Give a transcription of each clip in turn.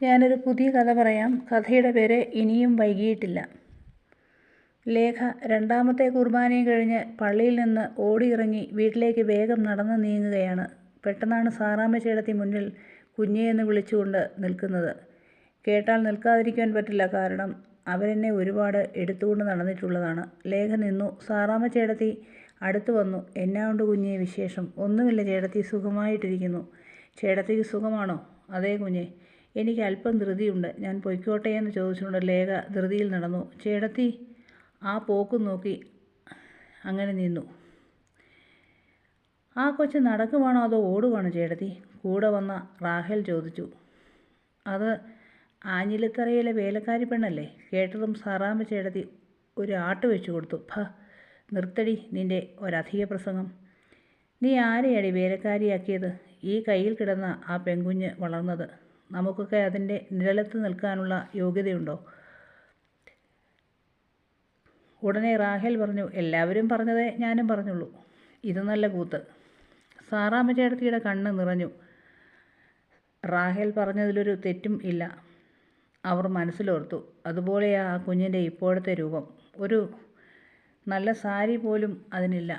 ഞാനൊരു പുതിയ കഥ പറയാം. കഥയുടെ പേര് ഇനിയും വൈകിയിട്ടില്ല. ലേഖ രണ്ടാമത്തെ കുർബാനയും കഴിഞ്ഞ് പള്ളിയിൽ നിന്ന് ഓടിയിറങ്ങി വീട്ടിലേക്ക് വേഗം നടന്നു നീങ്ങുകയാണ്. പെട്ടെന്നാണ് സാറാമ്മ ചേട്ടത്തി മുന്നിൽ കുഞ്ഞേ എന്ന് വിളിച്ചുകൊണ്ട് നിൽക്കുന്നത്. കേട്ടാൽ നിൽക്കാതിരിക്കാൻ പറ്റില്ല, കാരണം അവരെന്നെ ഒരുപാട് എടുത്തുകൊണ്ട് നടന്നിട്ടുള്ളതാണ്. ലേഖ നിന്നു. സാറാമ്മ ചേട്ടത്തി അടുത്തു വന്നു. എന്നാ ഉണ്ട് കുഞ്ഞേ വിശേഷം? ഒന്നുമില്ല ചേട്ടത്തി, സുഖമായിട്ടിരിക്കുന്നു. ചേട്ടത്തിക്ക് സുഖമാണോ? അതേ കുഞ്ഞേ, എനിക്ക് അല്പം ധൃതിയുണ്ട്, ഞാൻ പൊയ്ക്കോട്ടെ എന്ന് ചോദിച്ചുകൊണ്ട് ലേഖ ധൃതിയിൽ നടന്നു. ചേട്ടത്തി ആ പോക്കും നോക്കി അങ്ങനെ നിന്നു. ആ കൊച്ച് നടക്കുവാണോ അതോ ഓടുവാണോ ചേട്ടത്തി? കൂടെ വന്ന റാഹേൽ ചോദിച്ചു. അത് ആഞ്ഞിലിത്തറയിലെ വേലക്കാരി പെണ്ണല്ലേ? കേട്ടതും സാറാമ്മ ചേട്ടത്തി ഒരു ആട്ട് വെച്ചു കൊടുത്തു. നിർത്തടി നിൻ്റെ ഒരധിക പ്രസംഗം. നീ ആരെയാടി വേലക്കാരിയാക്കിയത്? ഈ കയ്യിൽ കിടന്ന ആ പെൺകുഞ്ഞ് വളർന്നത്. നമുക്കൊക്കെ അതിൻ്റെ നിഴലത്ത് നിൽക്കാനുള്ള യോഗ്യതയുണ്ടോ? ഉടനെ റാഹേൽ പറഞ്ഞു. എല്ലാവരും പറഞ്ഞതേ ഞാനും പറഞ്ഞുള്ളൂ. ഇത് നല്ല കൂത്ത്. സാറാമ്മ ചേട്ടത്തിയുടെ കണ്ണ് നിറഞ്ഞു. റാഹേൽ പറഞ്ഞതിലൊരു തെറ്റും ഇല്ല, അവർ മനസ്സിലോർത്തു. അതുപോലെയാ ആ കുഞ്ഞിൻ്റെ ഇപ്പോഴത്തെ രൂപം. ഒരു നല്ല സാരി പോലും അതിനില്ല.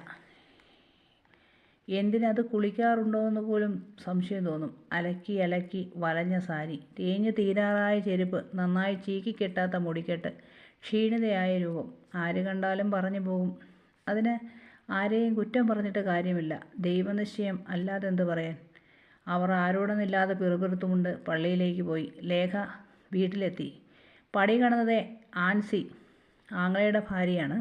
എന്തിനത് കുളിക്കാറുണ്ടോയെന്ന് പോലും സംശയം തോന്നും. അലക്കി അലക്കി വലഞ്ഞ സാരി, തേഞ്ഞു തീരാറായ ചെരുപ്പ്, നന്നായി ചീക്കിക്കെട്ടാത്ത മുടിക്കെട്ട്, ക്ഷീണിതയായ രൂപം. ആര് കണ്ടാലും പറഞ്ഞു പോകും. അതിന് ആരെയും കുറ്റം പറഞ്ഞിട്ട് കാര്യമില്ല. ദൈവനിശ്ചയം അല്ലാതെന്ത് പറയാൻ. അവർ ആരോടെന്നില്ലാതെ പിറുപിറുത്തുകൊണ്ട് പള്ളിയിലേക്ക് പോയി. ലേഖ വീട്ടിലെത്തി. പടി കടന്നതേ ആൻസി, ആങ്ങളയുടെ ഭാര്യയാണ്.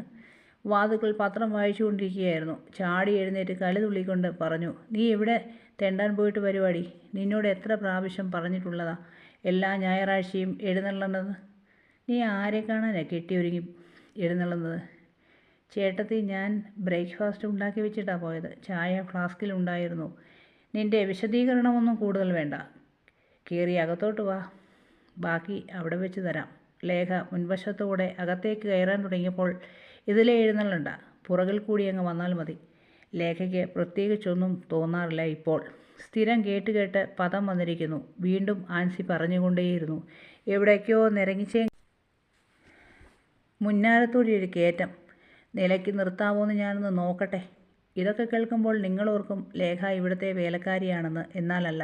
വാതുക്കൾ പത്രം വായിച്ചുകൊണ്ടിരിക്കുകയായിരുന്നു. ചാടി എഴുന്നേറ്റ് കലി തുള്ളിക്കൊണ്ട് പറഞ്ഞു. നീ എവിടെ തെണ്ടാൻ പോയിട്ട് പരിപാടി? നിന്നോട് എത്ര പ്രാവശ്യം പറഞ്ഞിട്ടുള്ളതാ എല്ലാ ഞായറാഴ്ചയും എഴുന്നള്ളണത്? നീ ആരെ കാണാനാ കെട്ടിയൊരുങ്ങി എഴുന്നള്ളുന്നത്? ചേട്ടത്തി, ഞാൻ ബ്രേക്ക്ഫാസ്റ്റ് ഉണ്ടാക്കി വെച്ചിട്ടാണ് പോയത്. ചായ ഫ്ലാസ്കിലുണ്ടായിരുന്നു. നിൻ്റെ വിശദീകരണമൊന്നും കൂടുതൽ വേണ്ട. കയറി അകത്തോട്ട് വാ, ബാക്കി അവിടെ വെച്ച് തരാം. ലേഖ മുൻവശത്തോടെ അകത്തേക്ക് കയറാൻ തുടങ്ങിയപ്പോൾ ഇതിലെ എഴുന്നള്ളണ്ട, പുറകിൽ കൂടി അങ്ങ് വന്നാൽ മതി. ലേഖയ്ക്ക് പ്രത്യേകിച്ചൊന്നും തോന്നാറില്ല ഇപ്പോൾ. സ്ഥിരം കേട്ട് കേട്ട് പദം വന്നിരിക്കുന്നു. വീണ്ടും ആൻസി പറഞ്ഞുകൊണ്ടേയിരുന്നു. എവിടേക്കോ നിരങ്ങിച്ചേ മുന്നാരത്തൂടി ഒരു കയറ്റം. നിലയ്ക്ക് നിർത്താമോന്ന് ഞാനൊന്ന് നോക്കട്ടെ. ഇതൊക്കെ കേൾക്കുമ്പോൾ നിങ്ങളോർക്കും ലേഖ ഇവിടുത്തെ വേലക്കാരിയാണെന്ന്. എന്നാലല്ല,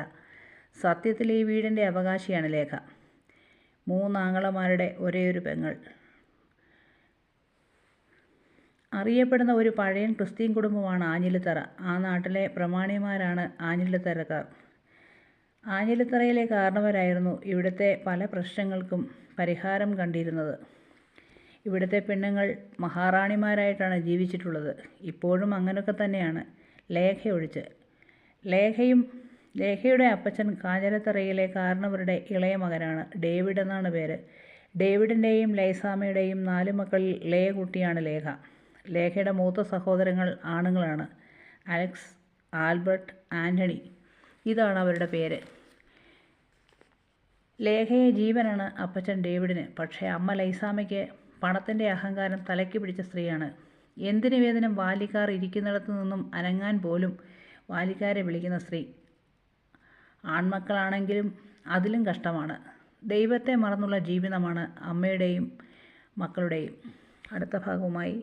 സത്യത്തിൽ ഈ വീടിൻ്റെ അവകാശിയാണ് ലേഖ. 3 ആങ്ങളമാരുടെ ഒരേയൊരു പെങ്ങൾ. അറിയപ്പെടുന്ന ഒരു പഴയ ക്രിസ്ത്യൻ കുടുംബമാണ് ആഞ്ഞിലിത്തറ. ആ നാട്ടിലെ പ്രമാണിമാരാണ് ആഞ്ഞിലിത്തറക്കാർ. ആഞ്ഞിലിത്തറയിലെ കാരണവരായിരുന്നു ഇവിടുത്തെ പല പ്രശ്നങ്ങൾക്കും പരിഹാരം കണ്ടിരുന്നത്. ഇവിടുത്തെ പെണ്ണുങ്ങൾ മഹാറാണിമാരായിട്ടാണ് ജീവിച്ചിട്ടുള്ളത്. ഇപ്പോഴും അങ്ങനെയൊക്കെ തന്നെയാണ്, ലേഖ ഒഴിച്ച്. ലേഖയുടെ അപ്പച്ചൻ കാഞ്ഞിരത്തറയിലെ കാരണവരുടെ ഇളയ മകനാണ്. ഡേവിഡ് എന്നാണ് പേര്. ഡേവിഡിൻ്റെയും ലൈസാമ്മയുടെയും 4 മക്കളിൽ ഇളയ കുട്ടിയാണ് ലേഖ. ലേഖയുടെ മൂത്ത സഹോദരങ്ങൾ ആണുങ്ങളാണ്. അലക്സ്, ആൽബർട്ട്, ആൻ്റണി, ഇതാണ് അവരുടെ പേര്. ലേഖയെ ജീവനാണ് അപ്പച്ചൻ ഡേവിഡിന്. പക്ഷേ അമ്മ ലൈസാമ്മയ്ക്ക് പണത്തിൻ്റെ അഹങ്കാരം തലയ്ക്ക് പിടിച്ച സ്ത്രീയാണ്. എന്തിനു വേദനം വാലിക്കാർ ഇരിക്കുന്നിടത്തു നിന്നും അനങ്ങാൻ പോലും വാലിക്കാരെ വിളിക്കുന്ന സ്ത്രീ. ആൺമക്കളാണെങ്കിലും അതിലും കഷ്ടമാണ്. ദൈവത്തെ മറന്നുള്ള ജീവിതമാണ് അമ്മയുടെയും മക്കളുടെയും. അടുത്ത ഭാഗവുമായി